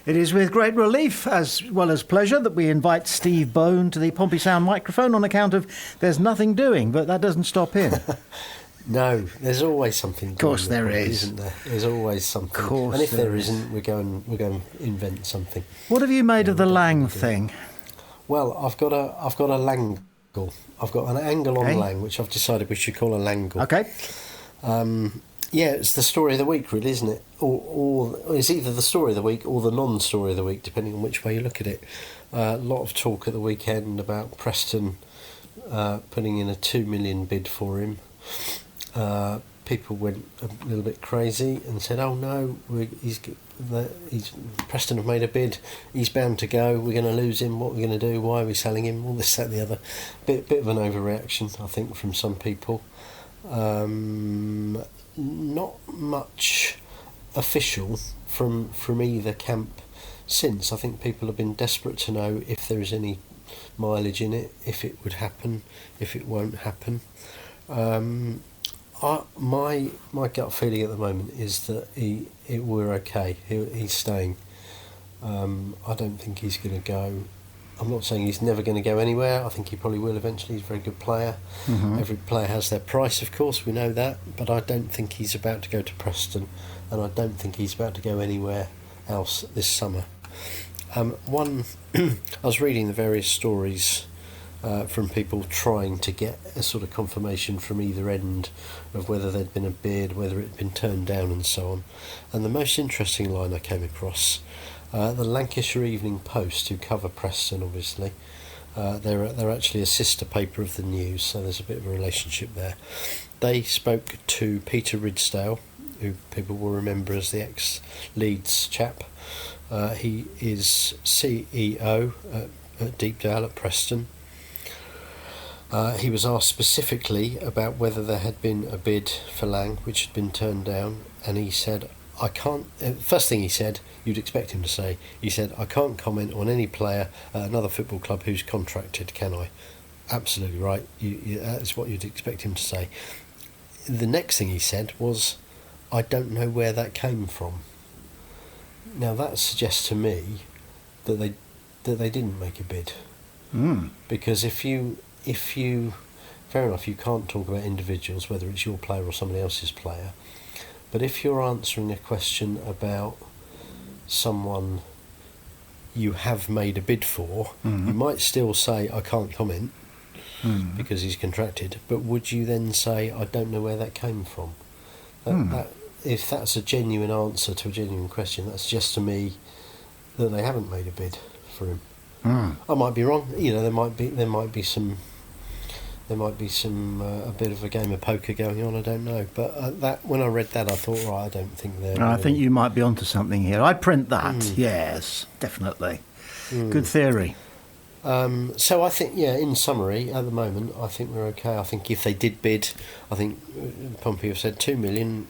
It is with great relief as well as pleasure that we invite Steve Bone to the Pompey Sound microphone on account of there's nothing doing, but that doesn't stop him. No, there's always something. Of course there is, isn't there? There's always something. Of course, and if there isn't, we're going to invent something. What have you made of the Lang thing? Well, I've got a Langle. I've got an angle on Lang, which I've decided we should call a Langle. Okay. Yeah, it's the story of the week, really, isn't it? Or it's either the story of the week or the non-story of the week, depending on which way you look at it. A lot of talk at the weekend about Preston putting in a 2 million bid for him. People went a little bit crazy and said, "Oh no, Preston have made a bid. He's bound to go. We're going to lose him. What are we going to do? Why are we selling him? All this, that, and the other." Bit of an overreaction, I think, from some people. Not much official from either camp since. I think people have been desperate to know if there is any mileage in it, if it would happen, if it won't happen. My gut feeling at the moment is that we're okay. He's staying. I don't think he's going to go. I'm not saying he's never going to go anywhere. I think he probably will eventually. He's a very good player. Mm-hmm. Every player has their price, of course, we know that. But I don't think he's about to go to Preston, and I don't think he's about to go anywhere else this summer. I was reading the various stories from people trying to get a sort of confirmation from either end of whether there'd been a bid, whether it had been turned down, and so on. And the most interesting line I came across, the Lancashire Evening Post, who cover Preston, obviously, they're actually a sister paper of the News, so there's a bit of a relationship there. They spoke to Peter Ridsdale, who people will remember as the ex-Leeds chap. He is CEO at Deepdale at Preston. He was asked specifically about whether there had been a bid for Lang, which had been turned down, and he said, "I can't." First thing he said, you'd expect him to say, he said, "I can't comment on any player at another football club who's contracted, can I?" Absolutely right. That's what you'd expect him to say. The next thing he said was, "I don't know where that came from." Now that suggests to me that they didn't make a bid, because if you fair enough, you can't talk about individuals, whether it's your player or somebody else's player, but if you're answering a question about someone you have made a bid for, you might still say, "I can't comment," because he's contracted, but would you then say, "I don't know where that came from"? That if that's a genuine answer to a genuine question, that suggests to me that they haven't made a bid for him. I might be wrong. There might be some a bit of a game of poker going on. I don't know. But that when I read that, I thought, right, I don't think they're. I think you might be onto something here. I'd print that. Yes, definitely. Good theory. So I think, in summary, at the moment, I think we're okay. I think if they did bid, I think Pompey have said 2 million,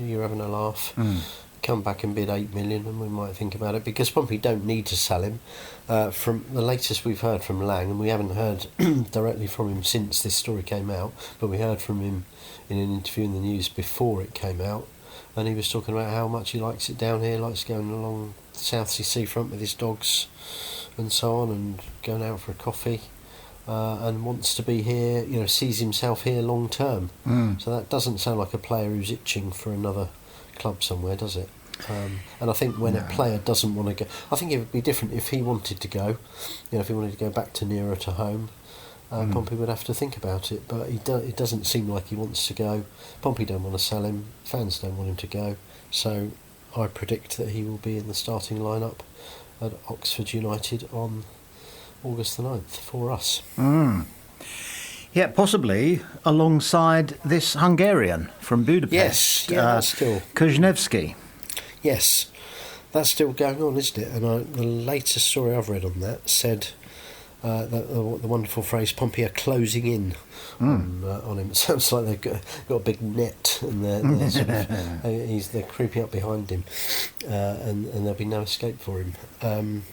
you're having a laugh. Come back and bid 8 million and we might think about it, because Pompey don't need to sell him. From the latest we've heard from Lang, and we haven't heard directly from him since this story came out, but we heard from him in an interview in the News before it came out, and he was talking about how much he likes it down here, likes going along the South Sea seafront with his dogs and so on, and going out for a coffee, and wants to be here, sees himself here long term. So that doesn't sound like a player who's itching for another club somewhere, does it? And I think when a player doesn't want to go, I think it would be different if he wanted to go. If he wanted to go back to nearer to home, Pompey would have to think about it. But it doesn't seem like he wants to go. Pompey don't want to sell him. Fans don't want him to go. So I predict that he will be in the starting lineup at Oxford United on August the 9th for us. Yeah, possibly alongside this Hungarian from Budapest. Yes, that's still Kuznevski. Yes, that's still going on, isn't it? And the latest story I've read on that said the wonderful phrase, Pompey are closing in on him. It sounds like they've got a big net and they're sort of, they're creeping up behind him, and there'll be no escape for him.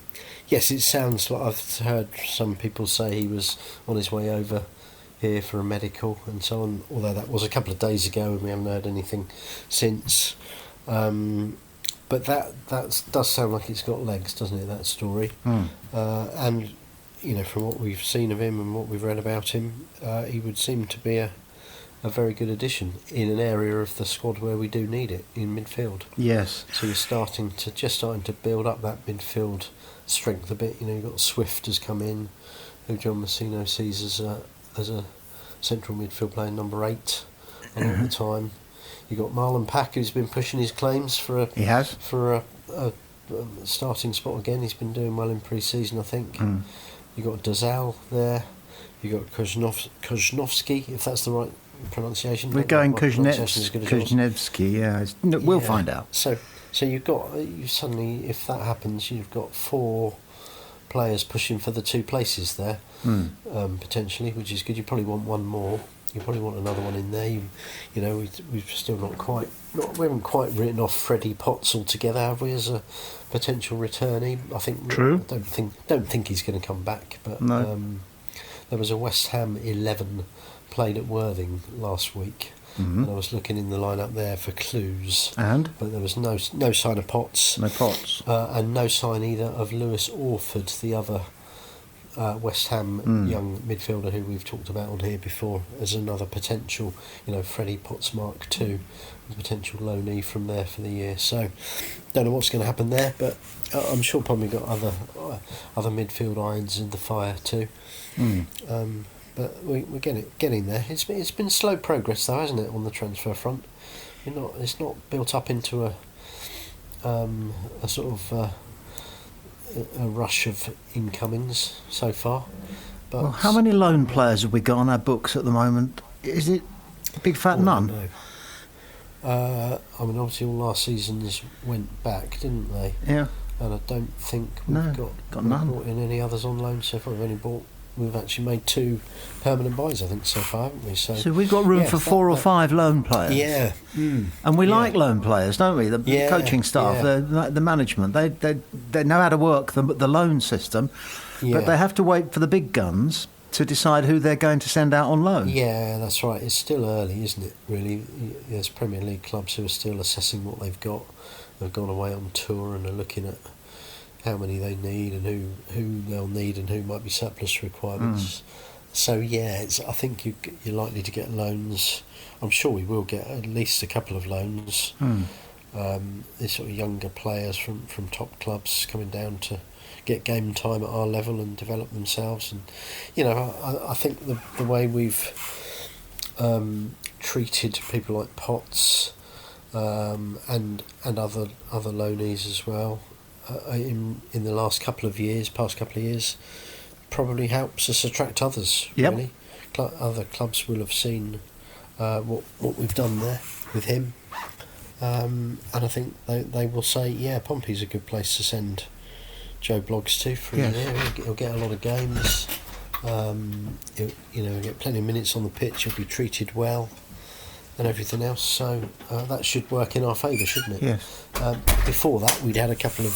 Yes, it sounds like I've heard some people say he was on his way over here for a medical and so on, although that was a couple of days ago and we haven't heard anything since. but that does sound like it's got legs, doesn't it? That story, and from what we've seen of him and what we've read about him, he would seem to be a very good addition in an area of the squad where we do need it in midfield. Yes. So you're starting to build up that midfield strength a bit. You've got Swift has come in, who John Messino sees as a central midfield player, number 8 a lot of the time. You've got Marlon Pack, who's been pushing his claims for a starting spot again. He's been doing well in pre-season, I think. You've got Dazal there. You've got Koznovsky, if that's the right pronunciation. We're going Kuznevsky, yeah. We'll find out. So you suddenly, if that happens, you've got 4 players pushing for the 2 places there, potentially, which is good. You probably want one more. You probably want another one in there. We've still we haven't quite written off Freddie Potts altogether, have we, as a potential returnee? I think. True. I don't think he's going to come back. But no. There was a West Ham 11 played at Worthing last week, and I was looking in the lineup there for clues. But there was no sign of Potts. No Potts. And no sign either of Lewis Orford, the other West Ham young midfielder who we've talked about on here before as another potential, Freddie Potts Mark II, potential loanee from there for the year. So, don't know what's going to happen there, but I'm sure probably got other midfield irons in the fire too. But we're getting there. It's been slow progress though, hasn't it, on the transfer front? It's not built up into a sort of a rush of incomings so far. But well, how many loan players have we got on our books at the moment? Is it a big fat none? Obviously all last seasons went back, didn't they? Yeah. And I don't think we've got none. Brought in any others on loan so far. We've actually made 2 permanent buys, I think, so far, haven't we? So we've got room for 4 or 5 loan players. Yeah. And we like loan players, don't we? The coaching staff, the management, they know how to work the loan system, but they have to wait for the big guns to decide who they're going to send out on loan. Yeah, that's right. It's still early, isn't it, really? There's Premier League clubs who are still assessing what they've got. They've gone away on tour and are looking at how many they need and who they'll need and who might be surplus requirements. So I think you're likely to get loans. I'm sure we will get at least a couple of loans. These sort of younger players from top clubs coming down to get game time at our level and develop themselves. And I think the way we've treated people like Potts and other loanees as well in the past couple of years, probably helps us attract others. Yep. Really, other clubs will have seen what we've done there with him, and I think they will say, Pompey's a good place to send Joe Bloggs to for a year. He'll get a lot of games. He'll get plenty of minutes on the pitch. He'll be treated well. And everything else, so that should work in our favour, shouldn't it? Yes. Before that, we'd had a couple of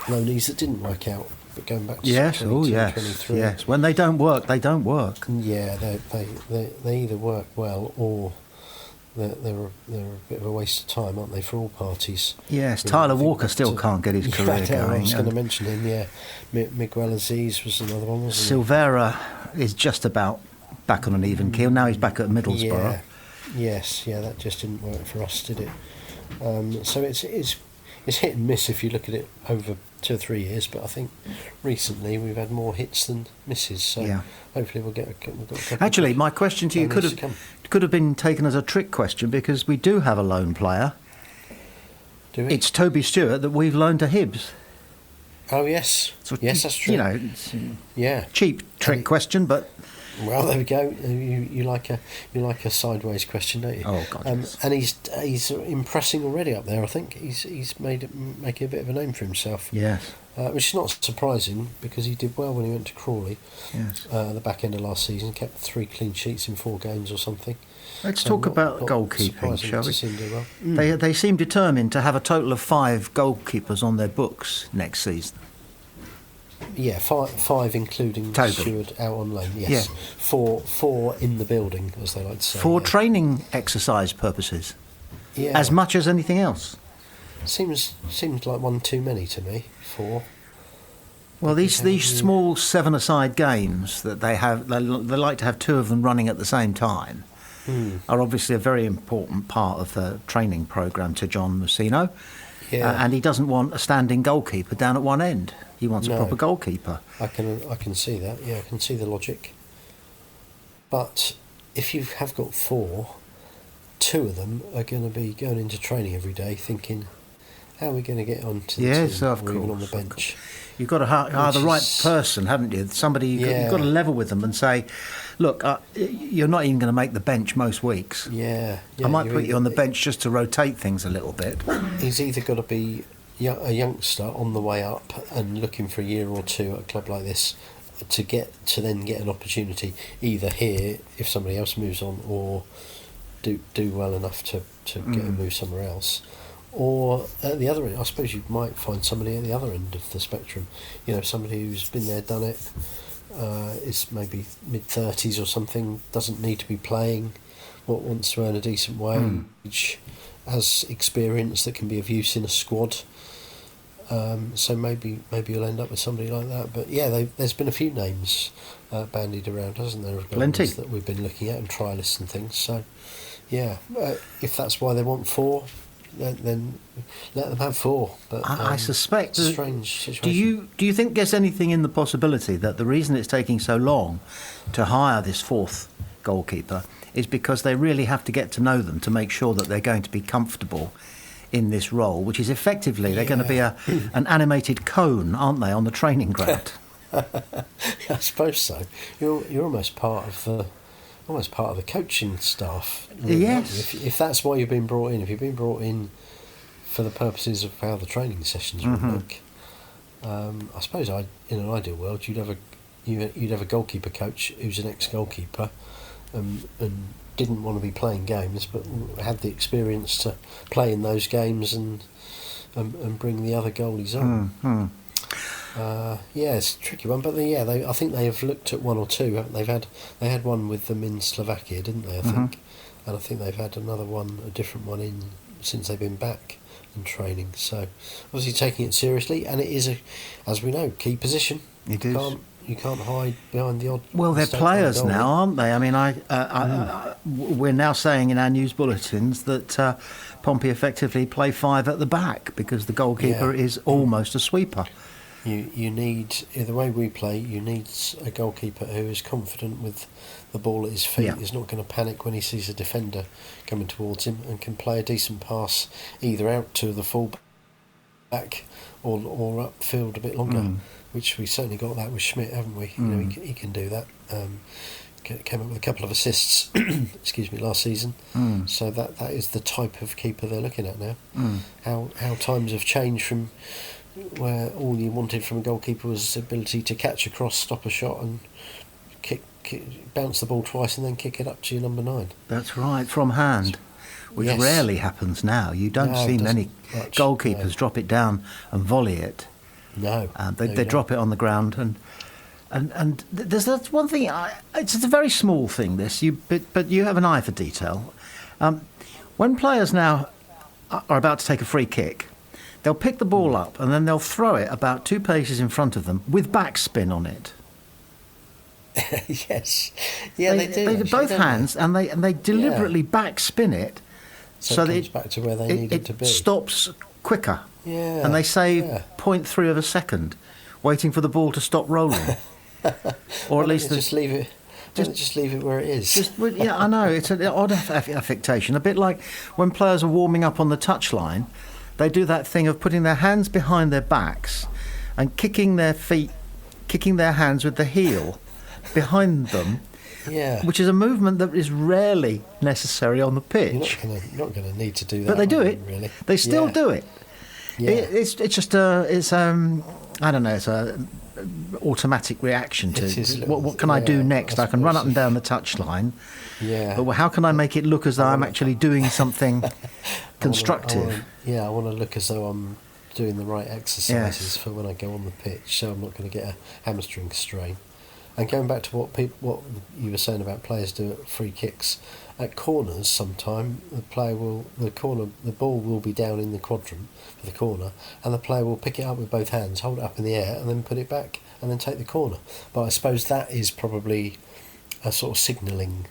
loanees that didn't work out, but going back to 23. Yes. When they don't work, they don't work. Yeah, they either work well or they're a bit of a waste of time, aren't they, for all parties? Yes, Tyler Walker still can't get his career going. I was going to mention him. Yeah, Miguel Aziz was another one, wasn't he? Silvera is just about back on an even keel. Now he's back at Middlesbrough. Yeah. Yes, that just didn't work for us, did it? So it's hit and miss if you look at it over 2 or 3 years. But I think recently we've had more hits than misses. So hopefully we'll get a couple. Actually, my question to you could have been taken as a trick question because we do have a loan player. Do we? It's Toby Stewart that we've loaned to Hibs. Oh yes, yes, that's true. Cheap trick question, but. Well, there we go. You like a sideways question, don't you? Oh God! And he's impressing already up there. I think he's making a bit of a name for himself. Yes. Which is not surprising because he did well when he went to Crawley. Yes. The back end of last season, kept 3 clean sheets in 4 games or something. Let's talk about goalkeeping, shall we? They seem determined to have a total of 5 goalkeepers on their books next season. Yeah, 5 including Toby. Stewart out on loan. Yes, Yeah. 4 in the building, as they like to say. For training exercise purposes, yeah. as much as anything else. Seems like one too many to me. 4. Well, these small 7-a-side games that they have, they like to have 2 of them running at the same time, are obviously a very important part of the training programme to John Mousinho. Yeah. And he doesn't want a standing goalkeeper down at one end. He wants a proper goalkeeper. I can see that. Yeah, I can see the logic. But if you have got 4, 2 of them are going to be going into training every day thinking, how are we going to get on to the team, of or course, even on the bench? You've got to hire the right person, haven't you? Somebody you've got to level with them and say, look, you're not even going to make the bench most weeks. Yeah. I might put you on the bench just to rotate things a little bit. He's either got to be a youngster on the way up and looking for a year or 2 at a club like this to then get an opportunity either here if somebody else moves on, or do well enough to get a move somewhere else. Or at the other end, I suppose you might find somebody at the other end of the spectrum. Somebody who's been there, done it, is maybe mid-30s or something, doesn't need to be playing, wants to earn a decent wage, has experience that can be of use in a squad. So maybe you'll end up with somebody like that. But yeah, there's been a few names bandied around, hasn't there? Plenty. That we've been looking at and trialists and things. So yeah, if that's why they want 4, then let them have 4. But I suspect it's a strange situation. Do you think there's anything in the possibility that the reason it's taking so long to hire this 4th goalkeeper is because they really have to get to know them to make sure that they're going to be comfortable in this role, which is effectively they're going to be an animated cone, aren't they, on the training ground? I suppose so. You're almost part of the coaching staff. Really, yes. If that's why you've been brought in, if you've been brought in for the purposes of how the training sessions would look, I suppose in an ideal world you'd have a goalkeeper coach who's an ex-goalkeeper, and didn't want to be playing games, but had the experience to play in those games and bring the other goalies on. It's a tricky one, but I think they have looked at 1 or 2. Haven't they? They had one with them in Slovakia, didn't they? I think, and I think they've had a different one in since they've been back in training. So obviously taking it seriously, and it is as we know, key position. It is. You can't hide behind the odd. Well, they're players now, aren't they? I mean, we're now saying in our news bulletins that Pompey effectively play 5 at the back because the goalkeeper is almost a sweeper. You need, the way we play, you need a goalkeeper who is confident with the ball at his feet, is not going to panic when he sees a defender coming towards him, and can play a decent pass either out to the full back or upfield a bit longer, which we certainly got that with Schmidt, haven't we? He can do that. Came up with a couple of assists last season. So that is the type of keeper they're looking at now. How times have changed from where all you wanted from a goalkeeper was the ability to catch a cross, stop a shot, and bounce the ball twice and then kick it up to your number 9. That's right, from hand, which rarely happens now. You don't see many goalkeepers drop it down and volley it. No, they drop it on the ground, and there's one thing. It's a very small thing. But you have an eye for detail. When players now are about to take a free kick, they'll pick the ball up and then they'll throw it about 2 paces in front of them with backspin on it. Yes, they do. They do both hands, and they deliberately backspin it so that it comes back to where they need it to be. It stops quicker. Yeah, and they save 0.3 of a second, waiting for the ball to stop rolling, or at least just leave it. Just leave it where it is. I know it's an odd affectation. A bit like when players are warming up on the touchline, they do that thing of putting their hands behind their backs and kicking their hands with the heel behind them. Yeah. Which is a movement that is rarely necessary on the pitch. You're not going to need to do that. But they do it. Really. They still do it. Yeah. It's just I don't know. It's a automatic reaction to what can I do next? I can run up and down the touchline. Yeah. But how can I make it look as though I'm actually doing something constructive? I want to look as though I'm doing the right exercises for when I go on the pitch, so I'm not going to get a hamstring strain. And going back to what you were saying about players do at free kicks, at corners, sometime the ball will be down in the quadrant for the corner, and the player will pick it up with both hands, hold it up in the air, and then put it back, and then take the corner. But I suppose that is probably a sort of signalling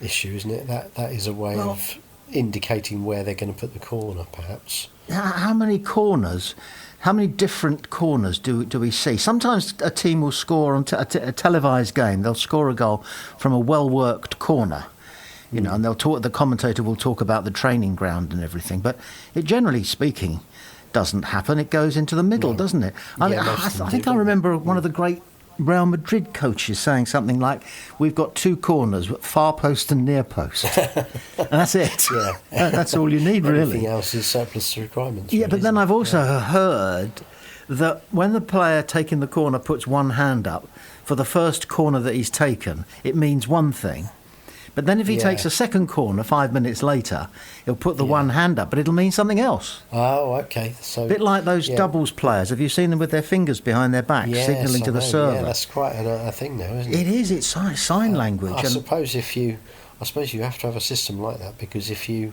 issue, isn't it? That is a way of indicating where they're going to put the corner, perhaps. How many different corners do we see? Sometimes a team will score on a televised game. They'll score a goal from a well-worked corner, and the commentator will talk about the training ground and everything. But it, generally speaking, doesn't happen. It goes into the middle, doesn't it? I think I remember one of the great Real Madrid coaches saying something like, "We've got two corners, far post and near post," and that's it. That's all you need, really. Everything else is surplus requirements. Yeah, really, but then I've also heard that when the player taking the corner puts one hand up for the first corner that he's taken, it means one thing. But then if he takes a second corner 5 minutes later, he'll put the one hand up, but it'll mean something else. Oh, okay. So a bit like those doubles players. Have you seen them with their fingers behind their back, signalling to the server? Yeah, that's quite a thing now, isn't it? It is. It's sign language. I suppose you have to have a system like that, because if you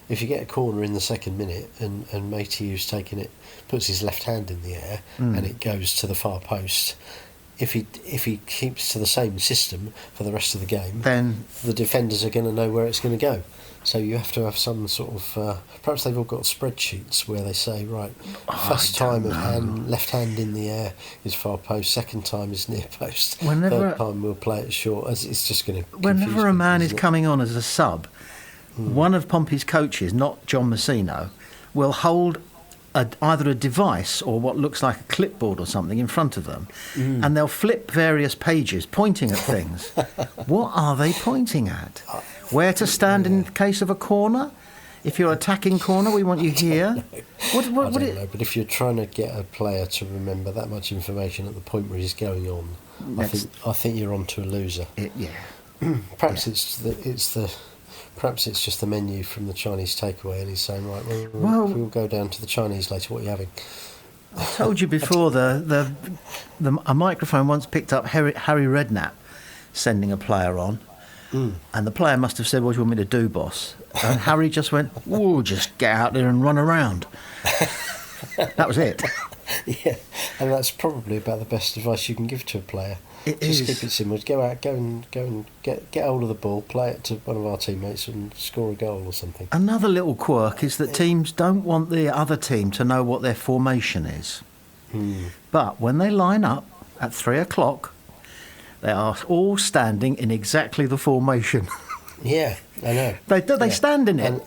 get a corner in the second minute and matey who's taking it puts his left hand in the air and it goes to the far post, if he keeps to the same system for the rest of the game, then the defenders are going to know where it's going to go. So you have to have some sort of... perhaps they've all got spreadsheets where they say, right, first time of left hand in the air is far post, second time is near post, third time we'll play it short. It's just going to... Whenever a man is coming on as a sub, one of Pompey's coaches, not John Messino, will hold either a device or what looks like a clipboard or something in front of them, and they'll flip various pages pointing at things. What are they pointing at? Where to stand in case of a corner? If you're attacking corner, we want you here. I don't know, but if you're trying to get a player to remember that much information at the point where he's going on, I think you're on to a loser. Perhaps it's just the menu from the Chinese takeaway, and he's saying, right, we'll go down to the Chinese later. What are you having? I told you before, a microphone once picked up Harry Redknapp sending a player on, and the player must have said, "What do you want me to do, boss?" And Harry just went, "Whoa, just get out there and run around." That was it. Yeah, and that's probably about the best advice you can give to a player. Just keep it simple. Go out, go and get hold of the ball, play it to one of our teammates, and score a goal or something. Another little quirk is that teams don't want the other team to know what their formation is. But when they line up at 3 o'clock, they are all standing in exactly the formation. Yeah, I know. They stand in it.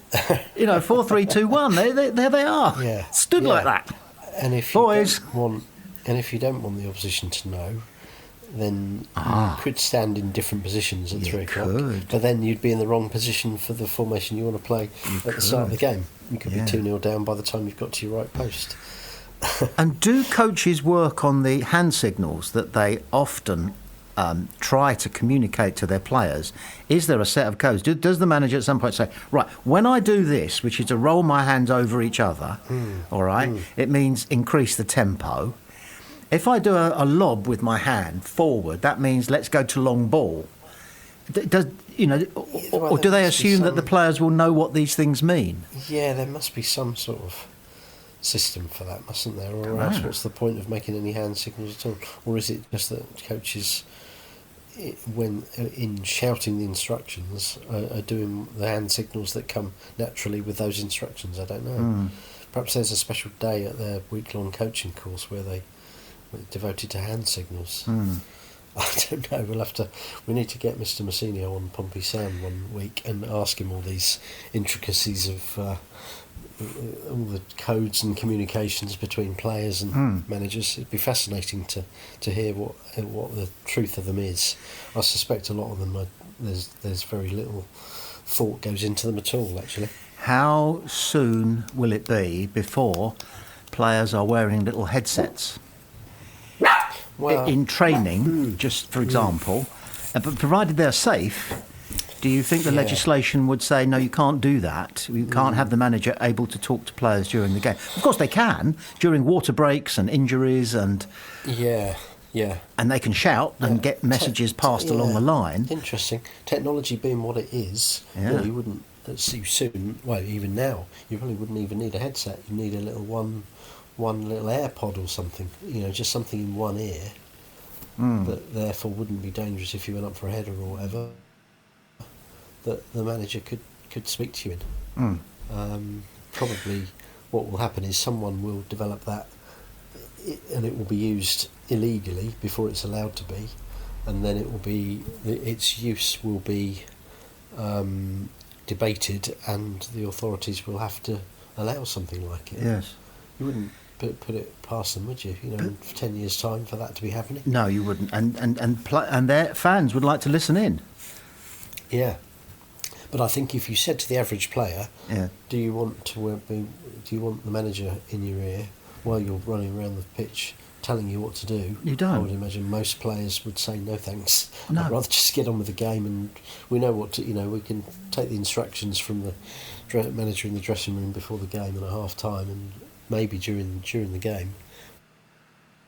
4, 3, 2, 1. There they are. Yeah, stood like that. And if you don't want the opposition to know, then you could stand in different positions at 3 o'clock. But then you'd be in the wrong position for the formation you want to play at the start of the game. You could be 2-0 down by the time you've got to your right post. And do coaches work on the hand signals that they often try to communicate to their players? Is there a set of codes? Does the manager at some point say, right, when I do this, which is to roll my hands over each other, all right, it means increase the tempo. If I do a lob with my hand forward, that means let's go to long ball. Or do they assume that the players will know what these things mean? Yeah, there must be some sort of system for that, mustn't there? Or else what's the point of making any hand signals at all? Or is it just that coaches, when in shouting the instructions, are doing the hand signals that come naturally with those instructions? I don't know. Perhaps there's a special day at their week-long coaching course where they devoted to hand signals. I don't know. We need to get Mr. Massinio on Pompey Sound one week and ask him all these intricacies of all the codes and communications between players and managers. It'd be fascinating to hear what the truth of them is. I suspect a lot of them there's very little thought goes into them at all, actually. How soon will it be before players are wearing little headsets? Well, in training, just for example, but provided they're safe, do you think the legislation would say, no, you can't do that? You can't have the manager able to talk to players during the game. Of course they can, during water breaks and injuries and... Yeah, Yeah. And they can shout and get messages passed along the line. Interesting. Technology being what it is, you wouldn't soon. Well, even now, you probably wouldn't even need a headset. You need a little one little AirPod or something. Just something in one ear that therefore wouldn't be dangerous if you went up for a header or whatever. That the manager could speak to you in. Probably, what will happen is someone will develop that, and it will be used illegally before it's allowed to be, and then its use will be debated, and the authorities will have to allow something like it. Yes. You wouldn't put it past them, would you? In 10 years' time for that to be happening. No, you wouldn't, and their fans would like to listen in. Yeah. But I think if you said to the average player, do you want the manager in your ear while you're running around the pitch telling you what to do? You don't. I would imagine most players would say no thanks. No. I'd rather just get on with the game, and we know what to, we can take the instructions from the manager in the dressing room before the game and at half time, and maybe during the game.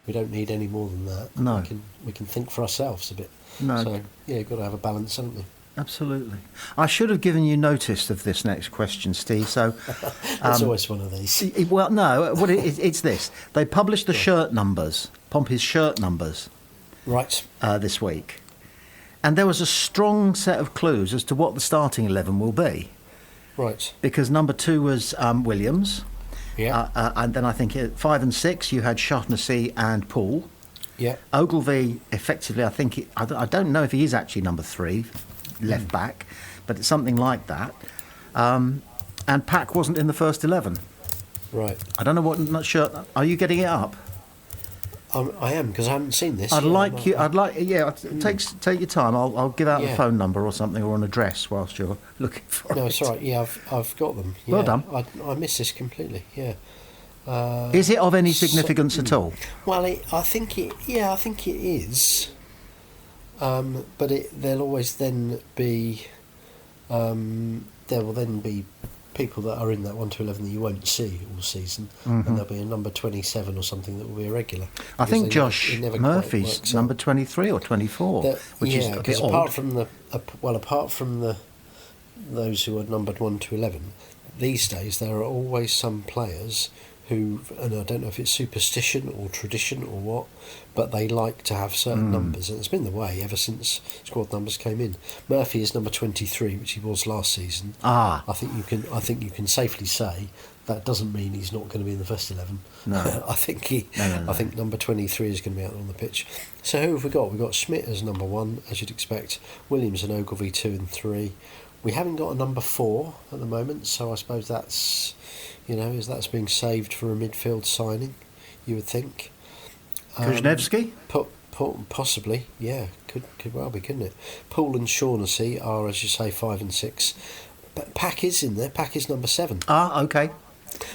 We don't need any more than that. No. We can think for ourselves a bit. No. So you've got to have a balance, haven't you? Absolutely. I should have given you notice of this next question, Steve. So it's always one of these. Well, no. It's this. They published the shirt numbers, Pompey's shirt numbers, right, this week, and there was a strong set of clues as to what the starting 11 will be. Right. Because number 2 was Williams. Yeah. And then I think 5 and 6 you had Shaughnessy and Poole. Yeah. Ogilvy, effectively, I think I don't know if he is actually number 3. Left back, but it's something like that. And Pack wasn't in the first 11. Right. I don't know what shirt. Are you getting it up? I am, because I haven't seen this. Take your time. I'll give out the phone number or something, or an address whilst you're looking for it. No, it's all right. Yeah, I've got them. Yeah. Well done. I missed this completely. Yeah. Is it of any significance at all? Well, I think it is. But there'll always then be there will then be people that are in that 1 to 11 that you won't see all season, and there'll be a number 27 or something that will be irregular. I think Josh Murphy's number 23 or 24, which is a bit apart odd. apart from those who are numbered 1 to 11, these days there are always some players who, and I don't know if it's superstition or tradition or what, but they like to have certain numbers, and it's been the way ever since squad numbers came in. Murphy is number 23, which he was last season. I think you can safely say that doesn't mean he's not going to be in the first 11. No, I think number 23 is going to be out on the pitch. So who have we got? We've got Schmidt as number 1, as you'd expect. Williams and Ogilvy 2 and 3. We haven't got a number 4 at the moment, so I suppose that's being saved for a midfield signing, you would think. Kuznevsky? Possibly, yeah, could well be, couldn't it? Poole and Shaughnessy are, as you say, 5 and 6. But Pack is in there. Pack is number 7. Okay.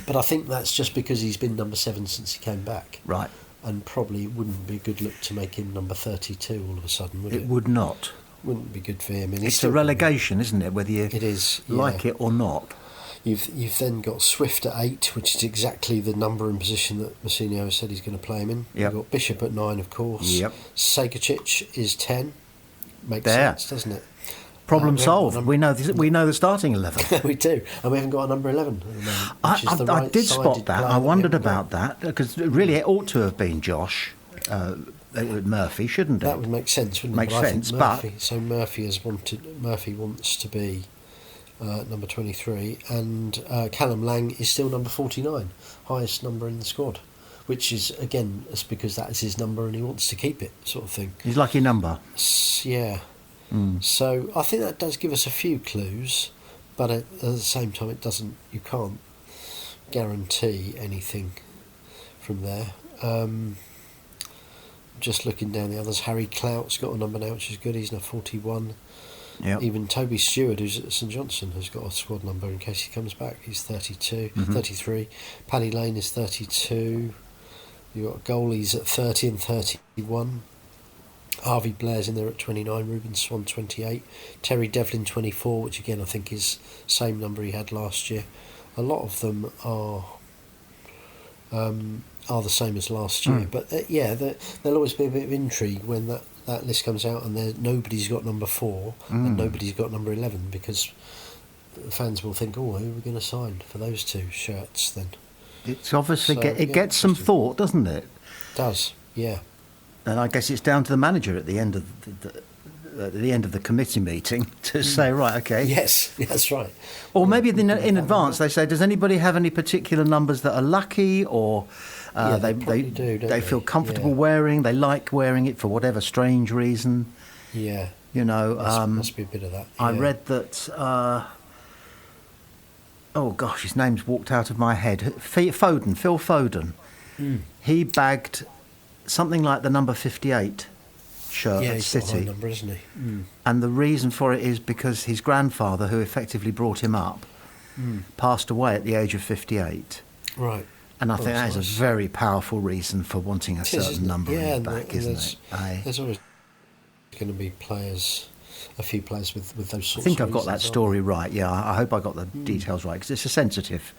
But I think that's just because he's been number 7 since he came back. Right. And probably wouldn't be a good look to make him number 32 all of a sudden, would it? It would not. Wouldn't be good for him. And it's a relegation, isn't it? Whether you like it or not. You've then got Swift at 8, which is exactly the number and position that Mousinho said he's going to play him in. Yep. You've got Bishop at 9, of course. Yep. Segacic is 10. Makes sense, doesn't it? Problem solved. We know the starting 11. We do, and we haven't got a number 11 at the moment. I did spot that. I wondered about that, because really it ought to have been Josh Murphy, shouldn't it? That would make sense, wouldn't it? Makes sense, Murphy wants to be number 23, and Callum Lang is still number 49, highest number in the squad, which is, again, it's because that is his number and he wants to keep it, sort of thing. His lucky number. Yeah. So I think that does give us a few clues, but at the same time you can't guarantee anything from there. Just looking down the others, Harry Clout's got a number now, which is good. He's now 41. Yep. Even Toby Stewart, who's at St Johnstone, has got a squad number in case he comes back. He's 33. Paddy Lane is 32. You've got goalies at 30 and 31. Harvey Blair's in there at 29. Ruben Swan 28. Terry Devlin 24, which again I think is same number he had last year. A lot of them are are the same as last year. But there'll always be a bit of intrigue when that list comes out and nobody's got number 4 and nobody's got number 11, because fans will think, oh, who are we going to sign for those 2 shirts then? It's obviously gets some thought, doesn't it? It does, yeah. And I guess it's down to the manager at the end of the committee meeting to say, right, okay. Yes, that's right. Or maybe in advance they say, does anybody have any particular numbers that are lucky, or they feel comfortable wearing, they like wearing it for whatever strange reason? Yeah. Must be a bit of that. I read that, oh gosh, his name's walked out of my head. Phil Foden. He bagged something like the number 58 shirt at he's City. got a high number, isn't he? And the reason for it is because his grandfather, who effectively brought him up, passed away at the age of 58. Right. And I think that is a very powerful reason for wanting a certain number back, isn't it? There's always going to be a few players with those sorts of I think I've got that reasons, story right, yeah. I hope I got the details right, because it's a sensitive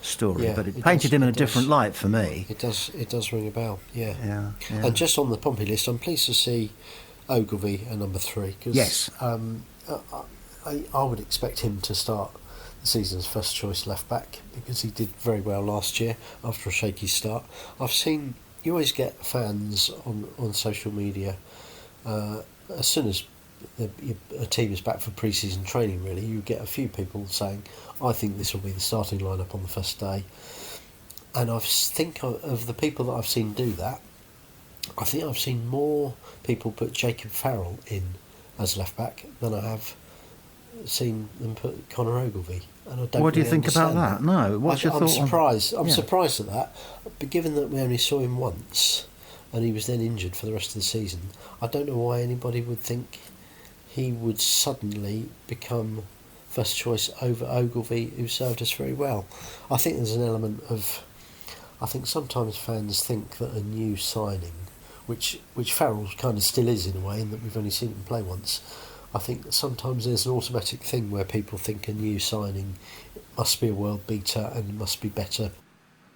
story, but it painted him in a different light for me. It does ring a bell, yeah. Yeah. And just on the Pompey list, I'm pleased to see Ogilvy at number 3, because yes. I would expect him to start the season's first choice left back, because he did very well last year after a shaky start. I've seen, you always get fans on social media, as soon as a team is back for pre-season training, really, you get a few people saying, I think this will be the starting lineup on the first day. And I think of the people that I've seen do that, I think I've seen more people put Jacob Farrell in as left back than I have seen them put Connor Ogilvy. And I don't what do you really think about that? No, what's your thought? I'm surprised at that, but given that we only saw him once and he was then injured for the rest of the season, I don't know why anybody would think he would suddenly become first choice over Ogilvy, who served us very well. I think there's an element of, I think sometimes fans think that a new signing, which Farrell kind of still is in a way, in that we've only seen him play once, I think that sometimes there's an automatic thing where people think a new signing must be a world beater and must be better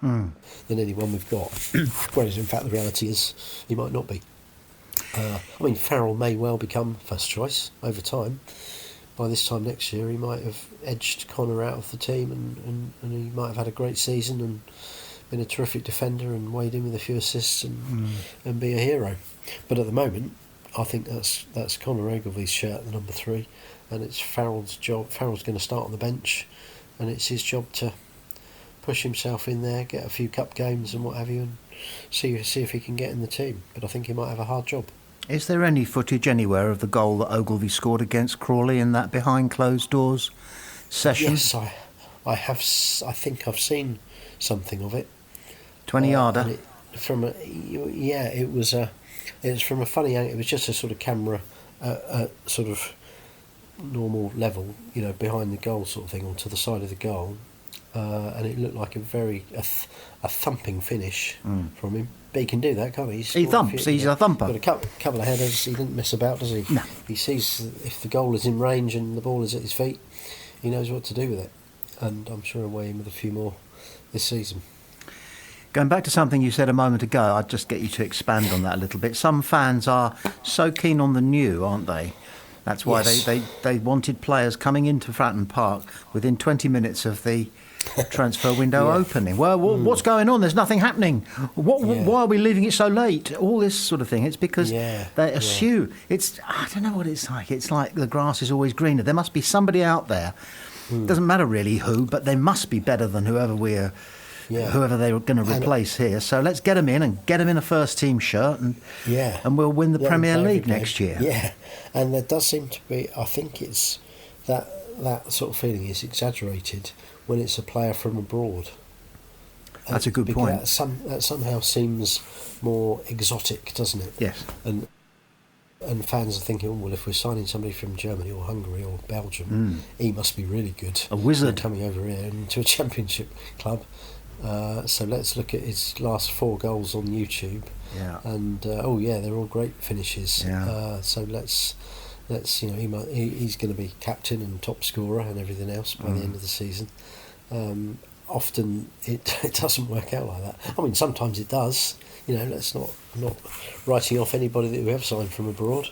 than anyone we've got. Whereas in fact the reality is he might not be. Farrell may well become first choice over time. By this time next year he might have edged Connor out of the team and he might have had a great season and been a terrific defender and weighed in with a few assists and be a hero. But at the moment I think that's Connor Ogilvy's shirt, the number 3, and it's Farrell's job. Farrell's going to start on the bench, and it's his job to push himself in there, get a few cup games and what have you, and see if he can get in the team. But I think he might have a hard job. Is there any footage anywhere of the goal that Ogilvy scored against Crawley in that behind closed doors session? Yes, I have. I think I've seen something of it. 20-yarder. It was from a funny angle. It was just a sort of camera, sort of normal level, behind the goal sort of thing, or to the side of the goal, and it looked like a thumping finish from him. But he can do that, can't he? He thumps. He's a thumper. Got a couple of headers. He didn't mess about, does he? No. He sees if the goal is in range and the ball is at his feet, he knows what to do with it. And I'm sure he'll weigh in with a few more this season. Going back to something you said a moment ago, I'd just get you to expand on that a little bit. Some fans are so keen on the new, aren't they? That's why they wanted players coming into Fratton Park within 20 minutes of the transfer window opening. Well, what's going on? There's nothing happening. Why are we leaving it so late? All this sort of thing. It's because they assume I don't know what it's like. It's like the grass is always greener. There must be somebody out there. Doesn't matter really who, but they must be better than whoever whoever they were going to replace here. So let's get them in and get them in a first team shirt and we'll win the Premier League next year. Yeah, and there does seem to be, I think it's that sort of feeling is exaggerated when it's a player from abroad. That's a good point. That somehow seems more exotic, doesn't it? Yes. And fans are thinking, well, if we're signing somebody from Germany or Hungary or Belgium, he must be really good. A wizard. Coming over here into a championship club. So let's look at his last 4 goals on YouTube. Yeah. And they're all great finishes. Yeah. So let's he's going to be captain and top scorer and everything else by the end of the season. often it doesn't work out like that. I mean, sometimes it does. You know, I'm not writing off anybody that we have signed from abroad,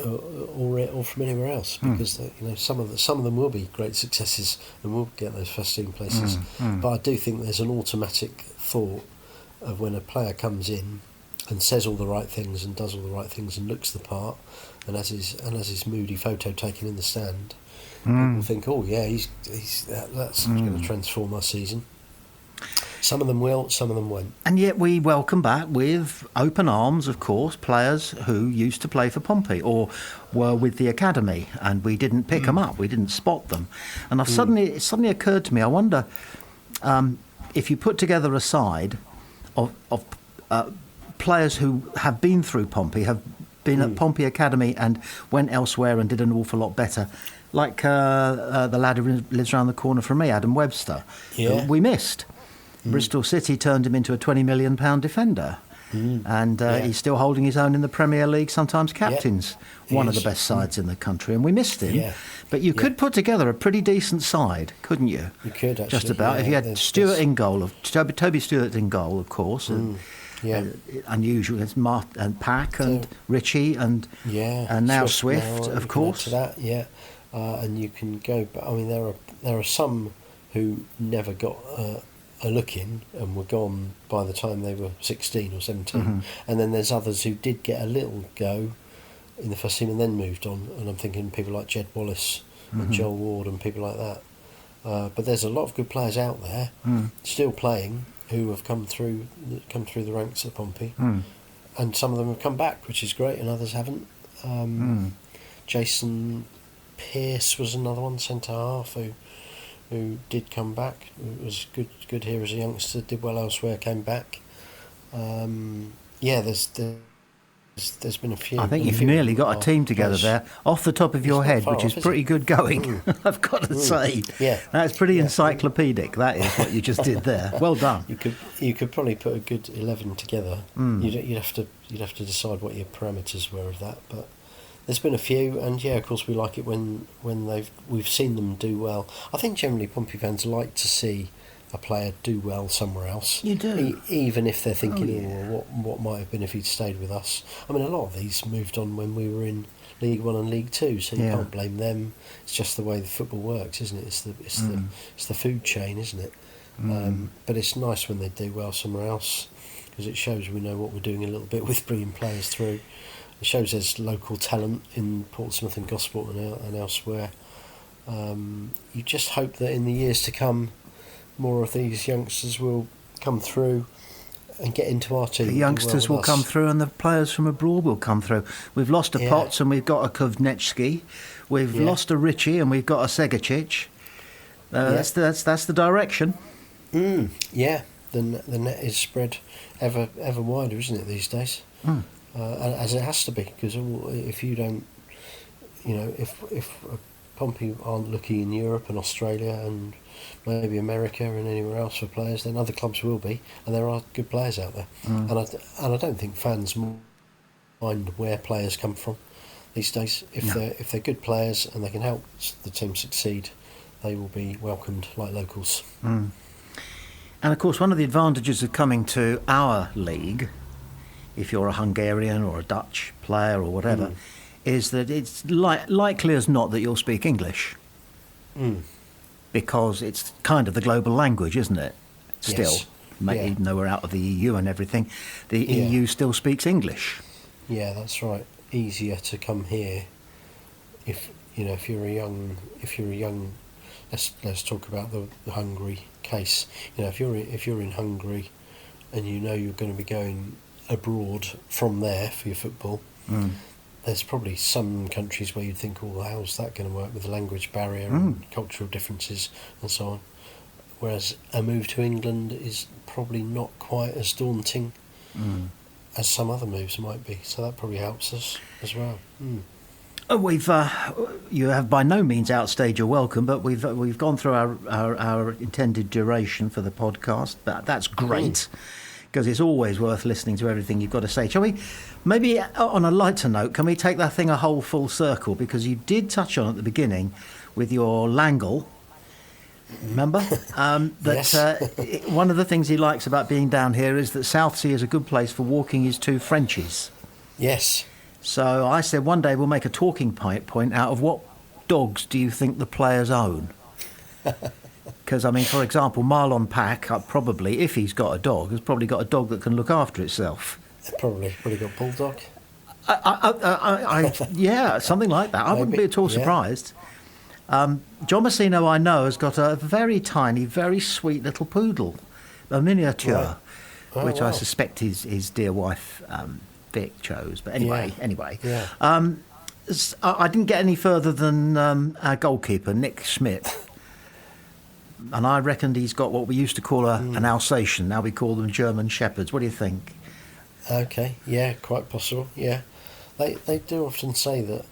or from anywhere else, because you know, some of them will be great successes and will get those first team places. But I do think there's an automatic thought of when a player comes in and says all the right things and does all the right things and looks the part and has his moody photo taken in the stand, people think, oh yeah, that's going to transform our season. Some of them will, some of them won't. And yet we welcome back with open arms, of course, players who used to play for Pompey or were with the academy, and we didn't pick them up, we didn't spot them. And it suddenly occurred to me, I wonder if you put together a side of players who have been through Pompey, have been at Pompey Academy and went elsewhere and did an awful lot better, like the lad who lives around the corner from me, Adam Webster, who we missed. Bristol City turned him into a £20 million defender. And he's still holding his own in the Premier League, sometimes captains one of the best sides in the country, and we missed him. But you could put together a pretty decent side, couldn't you? You could, actually. Just about. If you had Stewart in goal, Toby Stewart in goal, of course, and unusual. There's and Pack and Ritchie and now Swift, of course. To that, and you can go. But I mean, there are some who never got a look in and were gone by the time they were 16 or 17, and then there's others who did get a little go in the first team and then moved on. And I'm thinking people like Jed Wallace and Joel Ward and people like that. But there's a lot of good players out there still playing who have come through the ranks at Pompey, and some of them have come back, which is great, and others haven't. Jason Pearce was another one, centre half, who did come back. It was good here as a youngster, did well elsewhere, came back. There's been a few. I think you've nearly got a team together there, off the top of your head, which is pretty good going, I've got to say. Yeah. That's pretty encyclopedic, that is, what you just did there. Well done. You could probably put a good 11 together. You'd have to decide what your parameters were of that, but there's been a few, and of course we like it when we've seen them do well. I think generally Pompey fans like to see a player do well somewhere else. You do, even if they're thinking, what might have been if he'd stayed with us. I mean, a lot of these moved on when we were in League One and League Two, so you can't blame them. It's just the way the football works, isn't it? It's the food chain, isn't it? But it's nice when they do well somewhere else, because it shows we know what we're doing a little bit with bringing players through. It shows there's local talent in Portsmouth and Gosport and elsewhere. You just hope that in the years to come, more of these youngsters will come through and get into our team. The youngsters will come through, and the players from abroad will come through. We've lost a Potts and we've got a Kovnechski. We've lost a Ritchie and we've got a Segacic. That's the direction. The net is spread ever wider, isn't it, these days? As it has to be, because if you don't, if Pompey aren't looking in Europe and Australia and maybe America and anywhere else for players, then other clubs will be, and there are good players out there. And I don't think fans mind where players come from these days. If they're good players and they can help the team succeed, they will be welcomed like locals. And of course, one of the advantages of coming to our league, if you're a Hungarian or a Dutch player or whatever, is that it's likely as not that you'll speak English. Because it's kind of the global language, isn't it? Still, even though we're out of the EU and everything, the EU still speaks English. Yeah, that's right. Easier to come here if you're a young. Let's talk about the Hungary case. If you're in Hungary and you're going to be going abroad from there for your football. There's probably some countries where you'd think, oh, how's that going to work with the language barrier and cultural differences and so on. Whereas a move to England is probably not quite as daunting as some other moves might be. So that probably helps us as well. You have by no means outstayed your welcome, but we've gone through our intended duration for the podcast. That's great. Because it's always worth listening to everything you've got to say. Shall we, maybe on a lighter note, can we take that thing a whole full circle? Because you did touch on at the beginning with your Langle, Remember? Yes. One of the things he likes about being down here is that Southsea is a good place for walking his two Frenchies. Yes. So I said one day we'll make a talking point out of what dogs do you think the players own? Because, I mean, for example, Marlon Pack, probably, if he's got a dog, has probably got a dog that can look after itself. Probably got bulldog. Yeah, something like that. I wouldn't be at all surprised. John Messino, I know, has got a very tiny, very sweet little poodle, a miniature, Right. Oh, which I wow. suspect his dear wife Vic chose. But anyway. Yeah. I didn't get any further than our goalkeeper, Nick Schmidt. And I reckoned he's got what we used to call an Alsatian. Now we call them German Shepherds. What do you think? Okay, yeah, quite possible, yeah. They do often say that,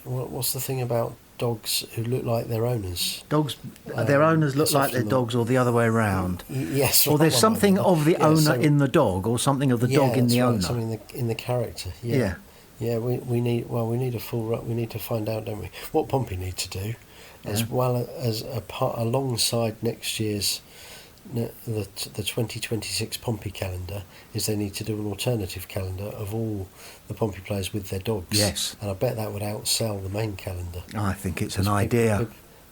what's the thing about dogs who look like their owners? Dogs, their owners look it's like their often dogs, or the other way around. Yes. Or there's something of the owner so- in the dog, or something of the dog in that's the right, owner. something in the character, yeah. Yeah. Yeah, we need a full. We need to find out, don't we? What Pompey need to do, as Yeah. well as alongside next year's the 2026 Pompey calendar, is they need to do an alternative calendar of all the Pompey players with their dogs. Yes. And I bet that would outsell the main calendar. I think it's an Because idea.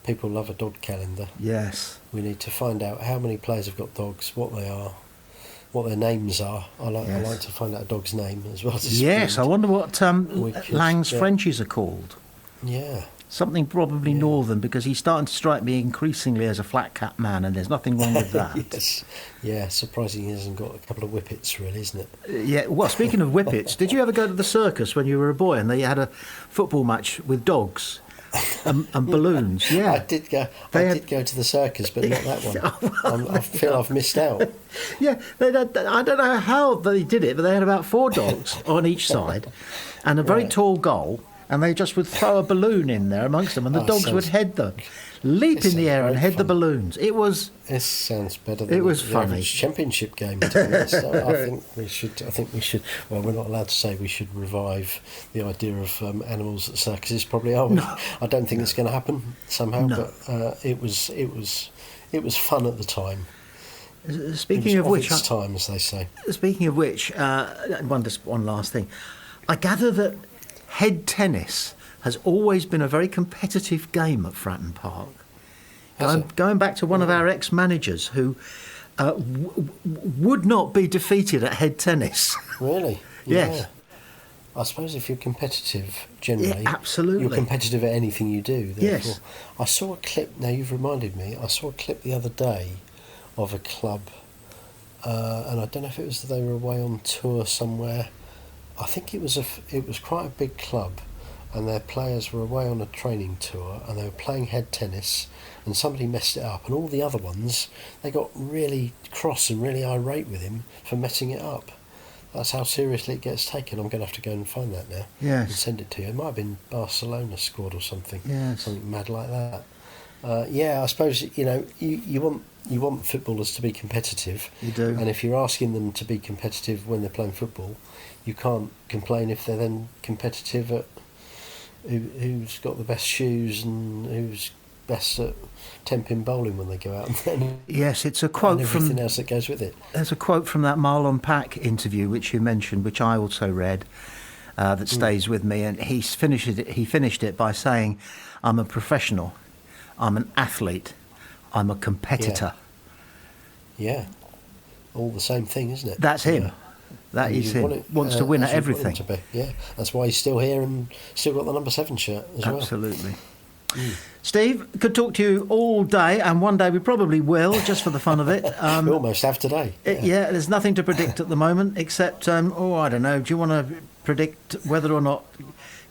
People love a dog calendar. Yes. We need to find out how many players have got dogs, what they are, what their names are. I Yes. like to find out a dog's name as well as Yes, I wonder what We could Lang's get- Frenchies are called. Yeah. Something probably Yeah. northern, because he's starting to strike me increasingly as a flat cat man, and there's nothing wrong with that. Yes. Yeah, surprising he hasn't got a couple of whippets, really, isn't it? Yeah. Well, speaking of whippets, did you ever go to the circus when you were a boy and they had a football match with dogs and balloons? Yeah. I did go. They I had- did go to the circus, but not that one. I feel I've missed out. Yeah, I don't know how they did it, but they had about 4 dogs on each side and a very Right. tall goal, and they just would throw a balloon in there amongst them, and the Oh, dogs sounds- would head them, leap This in the sounds air and great head the fun. balloons. It was... This sounds better than It was the funny. average championship game. To be honest. I think we should. Well, we're not allowed to say we should revive the idea of animals at circuses. Probably are we? No. I don't think it's going to happen somehow. No. But it was fun at the time. Speaking It of was which... its time, as they say. Speaking of which, one last thing. I gather that head tennis has always been a very competitive game at Fratton Park. Has it? Going back to one of our ex-managers who would not be defeated at head tennis. Really? Yes. Yeah. I suppose if you're competitive, generally, Yeah, absolutely. you're competitive at anything you do. Yes. Therefore. I saw a clip. Now you've reminded me. I saw a clip the other day of a club, and I don't know if it was that they were away on tour somewhere. I think it was quite a big club, and their players were away on a training tour, and they were playing head tennis, and somebody messed it up, and all the other ones, they got really cross and really irate with him for messing it up. That's how seriously it gets taken. I'm going to have to go and find that now. Yes. And send it to you. It might have been Barcelona squad or something. Yes. Something mad like that. Yeah, I suppose you want footballers to be competitive. You do. And if you're asking them to be competitive when they're playing football, you can't complain if they're then competitive at who's got the best shoes and who's best at 10-pin bowling when they go out. And Yes, it's a quote and from... everything else that goes with it. There's a quote from that Marlon Pack interview which you mentioned, which I also read, that stays with me, and he finished it by saying, "I'm a professional, I'm an athlete, I'm a competitor." Yeah. All the same thing, isn't it? That's him. Yeah. That And is you him. want it, Wants to win at as you want him everything. to be. Yeah, that's why he's still here and still got the number 7 shirt as well. Absolutely. Steve, could talk to you all day, and one day we probably will, just for the fun of it. We almost have today. Yeah, there's nothing to predict at the moment, except, I don't know, do you want to predict whether or not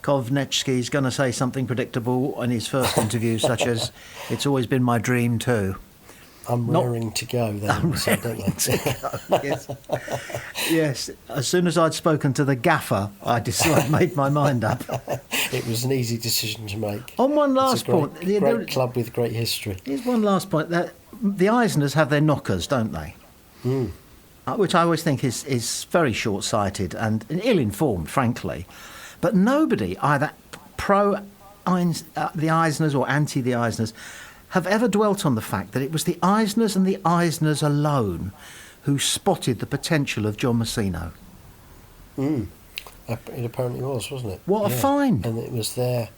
Kovnechski's going to say something predictable in his first interview, such as, "It's always been my dream too"? I'm Not- raring to go then, so don't I? Yes. Yes. As soon as I'd spoken to the gaffer, I made my mind up. It was an easy decision to make. On one It's last a great, point, great club with great history. here's one last point. That the Eisners have their knockers, don't they? Which I always think is very short-sighted and ill-informed, frankly. But nobody, either pro the Eisners or anti the Eisners, have ever dwelt on the fact that it was the Eisners and the Eisners alone who spotted the potential of John Messino? It apparently was, wasn't it? What a find! And it was there,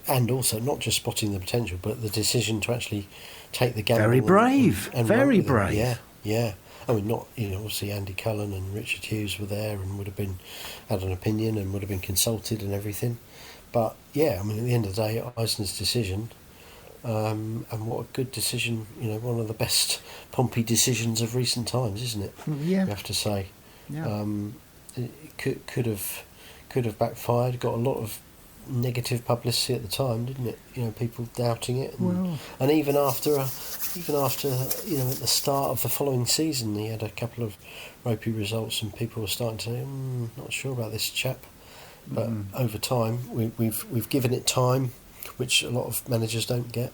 and also not just spotting the potential, but the decision to actually take the gamble. Very brave, and very run with it. brave. Yeah. I mean, not, obviously Andy Cullen and Richard Hughes were there and would have had an opinion and would have been consulted and everything. But yeah, I mean, at the end of the day, Eisner's decision, and what a good decision, one of the best Pompey decisions of recent times, isn't it? Yeah. You have to say. Yeah. It could have backfired. Got a lot of negative publicity at the time, didn't it? People doubting it, and even after at the start of the following season, he had a couple of ropey results, and people were starting to say, "Not sure about this chap." But over time, we've given it time, which a lot of managers don't get.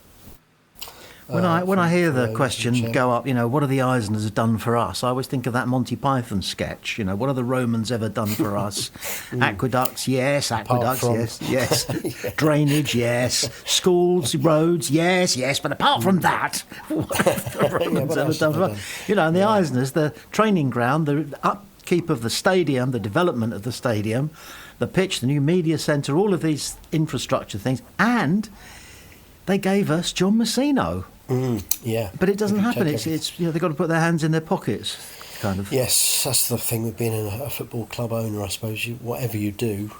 When I hear the question go up, what have the Eisners done for us? I always think of that Monty Python sketch. What have the Romans ever done for us? Aqueducts, yes. Aqueducts, yes. Drainage, yes. Schools, roads, yes. But apart from that, what have the Romans ever done for us? And the Eisners, the training ground, the upkeep of the stadium, the development of the stadium, the pitch, the new media centre, all of these infrastructure things, and they gave us John Messino. But it doesn't happen. It's they've got to put their hands in their pockets, kind of. Yes, that's the thing with being a football club owner, I suppose. Whatever you do,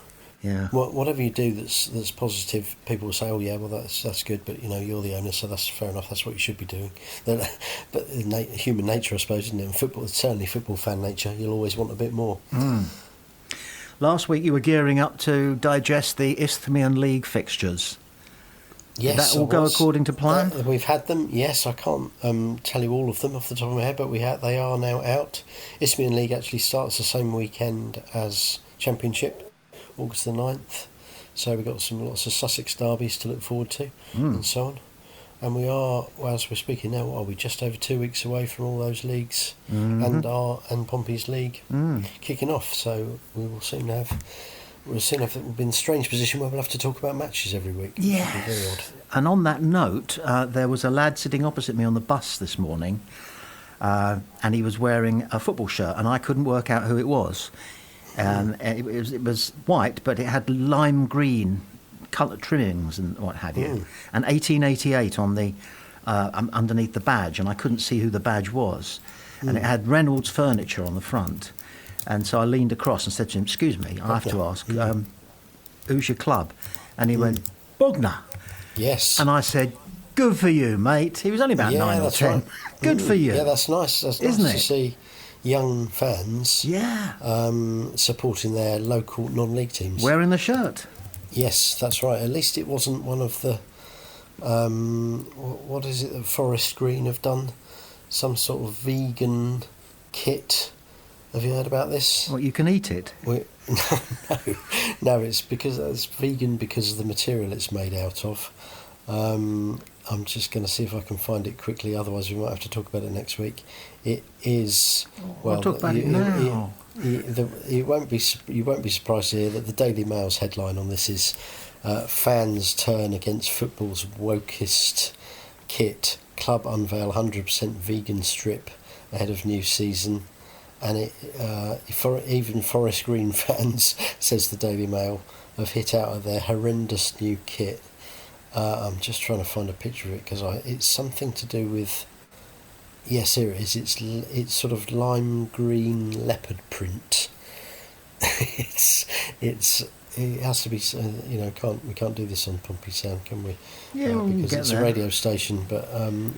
whatever you do that's positive, people will say, "Oh yeah, well that's good," but you're the owner, so that's fair enough. That's what you should be doing. But human nature, I suppose, isn't it? And football, certainly football fan nature, you'll always want a bit more. Last week you were gearing up to digest the Isthmian League fixtures. Yes, did that all go according to plan? We've had them. Yes, I can't tell you all of them off the top of my head, but they are now out. Isthmian League actually starts the same weekend as Championship, August the 9th. So we've got lots of Sussex derbies to look forward to, and so on. And we are, as we're speaking now, what are we, just over 2 weeks away from all those leagues and Pompey's league kicking off. So we'll soon have been in a strange position where we'll have to talk about matches every week. Yes. It'll be very odd. And on that note, there was a lad sitting opposite me on the bus this morning, and he was wearing a football shirt, and I couldn't work out who it was. It was white, but it had lime green colour trimmings and what have you, and 1888 on the underneath the badge, and I couldn't see who the badge was, and it had Reynolds Furniture on the front. And so I leaned across and said to him, "Excuse me, I have to ask, who's your club?" And he went, "Bognor." Yes. And I said, "Good for you, mate." He was only about 9 or 10. Right. Good for you. Yeah, that's nice. That's nice, isn't it? To see young fans supporting their local non-league teams. Wearing the shirt. Yes, that's right. At least it wasn't one of the... what is it that Forest Green have done? Some sort of vegan kit. Have you heard about this? What, you can eat it? No, it's because it's vegan because of the material it's made out of. I'm just going to see if I can find it quickly. Otherwise, we might have to talk about it next week. It is. Well, I'll talk about it now. You won't be surprised to hear that the Daily Mail's headline on this is "Fans turn against football's wokest kit. Club unveil 100% vegan strip ahead of new season." And even Forest Green fans, says the Daily Mail, have hit out of their horrendous new kit. I'm just trying to find a picture of it because it's something to do with. Yes, here it is. It's sort of lime green leopard print. It has to be. We can't do this on Pompey Sound, can we? Yeah, because it's a radio station, but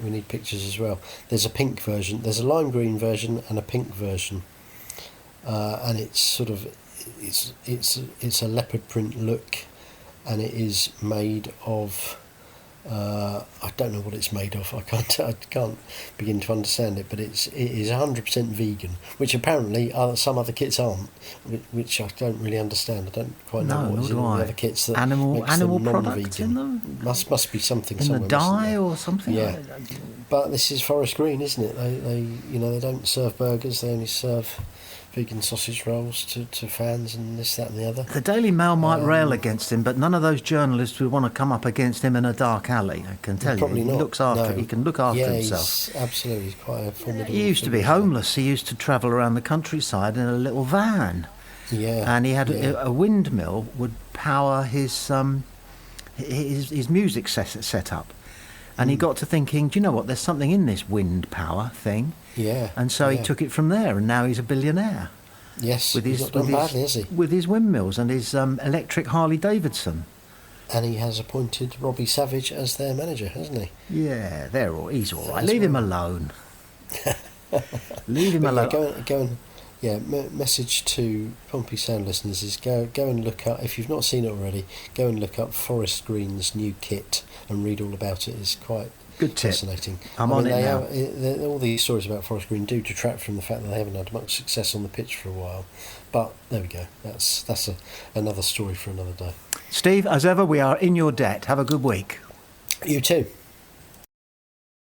we need pictures as well. There's a pink version. There's a lime green version and a pink version, and it's sort of it's a leopard print look, and it is made of. I don't know what it's made of. I can't begin to understand it. But it is 100% vegan, which apparently some other kits aren't, which I don't really understand. I don't quite know what is in the other kits that animal them products in them. Must be something in somewhere, the dye or something. Yeah, but this is Forest Green, isn't it? They don't serve burgers. They only serve vegan sausage rolls to fans and this, that, and the other. The Daily Mail might rail against him, but none of those journalists would want to come up against him in a dark alley. I can tell you. Probably not. He can look after himself. He's absolutely. He's quite a formidable. He used to be homeless. He used to travel around the countryside in a little van. Yeah. And he had a windmill would power his music set up. And he got to thinking, do you know what, there's something in this wind power thing. Yeah. And so he took it from there, and now he's a billionaire. Yes, He's not done badly, has he? With his windmills and his electric Harley Davidson. And he has appointed Robbie Savage as their manager, hasn't he? Yeah, he's all right. Leave him alone. Leave him alone. Go and message to Pompey Sound listeners is go and look up, if you've not seen it already, go and look up Forest Green's new kit and read all about it. It's quite fascinating. I'm on it now. All these stories about Forest Green do detract from the fact that they haven't had much success on the pitch for a while. But there we go. That's another story for another day. Steve, as ever, we are in your debt. Have a good week. You too.